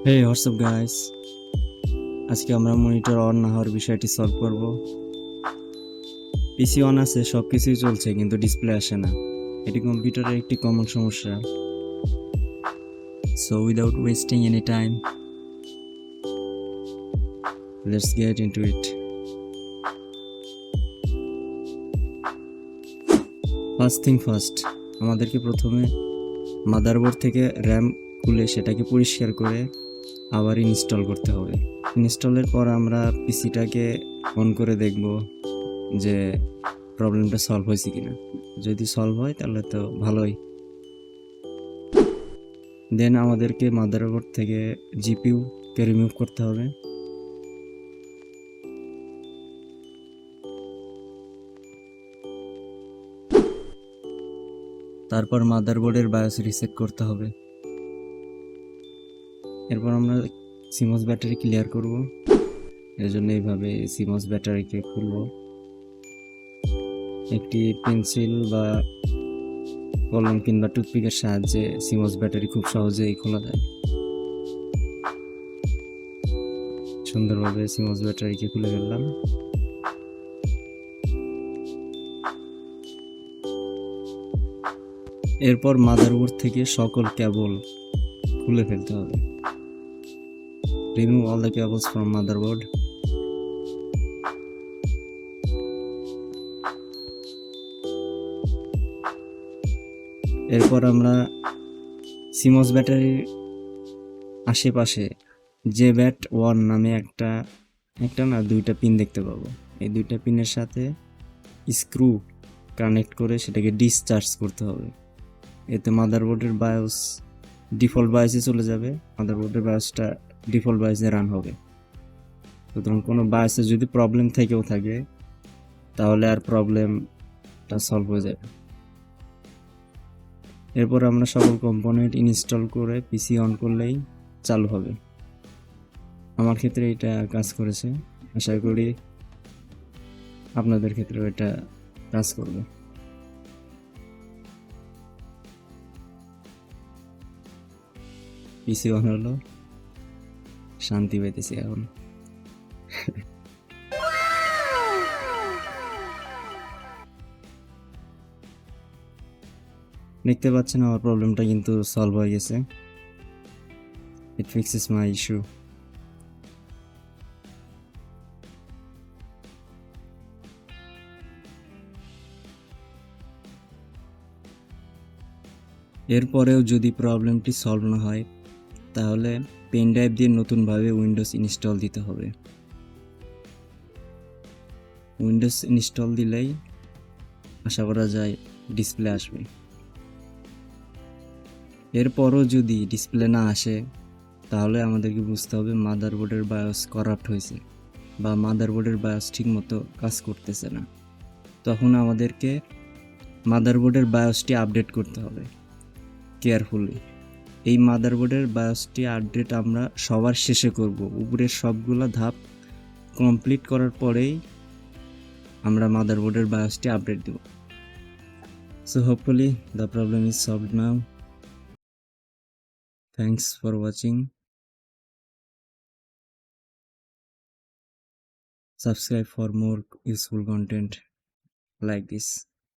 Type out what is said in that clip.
হে WhatsApp guys, আজকে আমরা monitor on না হওয়ার বিষয়টি সলভ করব। পিসি অন আছে, সব কিছুই চলছে, কিন্তু ডিসপ্লে আসে না। এটি কম্পিউটারের একটি কমন সমস্যা। So without wasting any time, let's get into it. First thing first, আমাদেরকে প্রথমে মাদারবোর্ড থেকে র্যাম খুলে সেটাকে পরিষ্কার করে আবার ইনস্টল করতে হবে। ইনস্টলের পর আমরা পিসিটাকে অন করে দেখব যে প্রবলেমটা সলভ হয়েছে কিনা। যদি সলভ হয় তাহলে তো ভালোই। দেন আমাদেরকে মাদারবোর্ড থেকে জিপিইউকে রিমুভ করতে হবে। তারপর মাদারবোর্ডের বায়োস রিসেট করতে হবে। এরপর আমরা সিমস ব্যাটারি ক্লিয়ার করব। এর জন্য এইভাবে সিমস ব্যাটারিকে খুলব। একটি পেন্সিল বা কলম কিংবা টুথপিকের সাহায্যে সিমস ব্যাটারি খুব সহজেই খোলা যায়। সুন্দরভাবে সিমস ব্যাটারিকে খুলে ফেললাম। এরপর মাদারবোর্ড থেকে সকল কেবল খুলে ফেলতে হবে। Remove all the cables from motherboard. এরপর আমরা সিমস ব্যাটারির আশেপাশে যে ব্যাট ওয়ান নামে একটা একটা না দুইটা পিন দেখতে পাবো। এই দুইটা পিনের সাথে স্ক্রু কানেক্ট করে সেটাকে ডিসচার্জ করতে হবে। এতে মাদারবোর্ডের বায়োস ডিফল্ট বায়োসে চলে যাবে। মাদারবোর্ডের বায়োসটা ডিফল্ট বায়োসে রান হবে। সুতরাং কোনো বায়োসে যদি প্রবলেম থেকেও থাকে তাহলে আর প্রবলেমটা সলভ হয়ে যাবে। এরপর আমরা সকল কম্পোনেন্ট ইনস্টল করে পিসি অন করলেই চালু হবে। আমার ক্ষেত্রে এটা কাজ করেছে, আশা করি আপনাদের ক্ষেত্রেও এটা কাজ করবে। পিসি অন হলো, শান্তি পাইতেছি এখন। দেখতে পাচ্ছেন আমার প্রবলেমটা কিন্তু সলভ হয়ে গেছে। ইট ফিক্সেস মাই ইস্যু। এরপরেও যদি প্রবলেমটি সলভ না হয় তাহলে পেন ড্রাইভ দিয়ে নতুনভাবে উইন্ডোজ ইনস্টল দিতে হবে। উইন্ডোজ ইনস্টল দিলেই আশা করা যায় ডিসপ্লে আসবে। এরপরও যদি ডিসপ্লে না আসে তাহলে আমাদেরকে বুঝতে হবে মাদারবোর্ডের বায়োস করাপ্ট হয়েছে বা মাদারবোর্ডের বায়োস ঠিকমতো কাজ করতেছে না। তখন আমাদেরকে মাদারবোর্ডের বায়োসটি আপডেট করতে হবে কেয়ারফুলি। এই মাদারবোর্ডের বায়োসটি আপডেট আমরা সবার শেষে করব। উপরের সবগুলো ধাপ কমপ্লিট করার পরেই আমরা মাদারবোর্ডের বায়োসটি আপডেট দেব। So hopefully the problem is solved now. Thanks for watching. Subscribe for more useful content like this.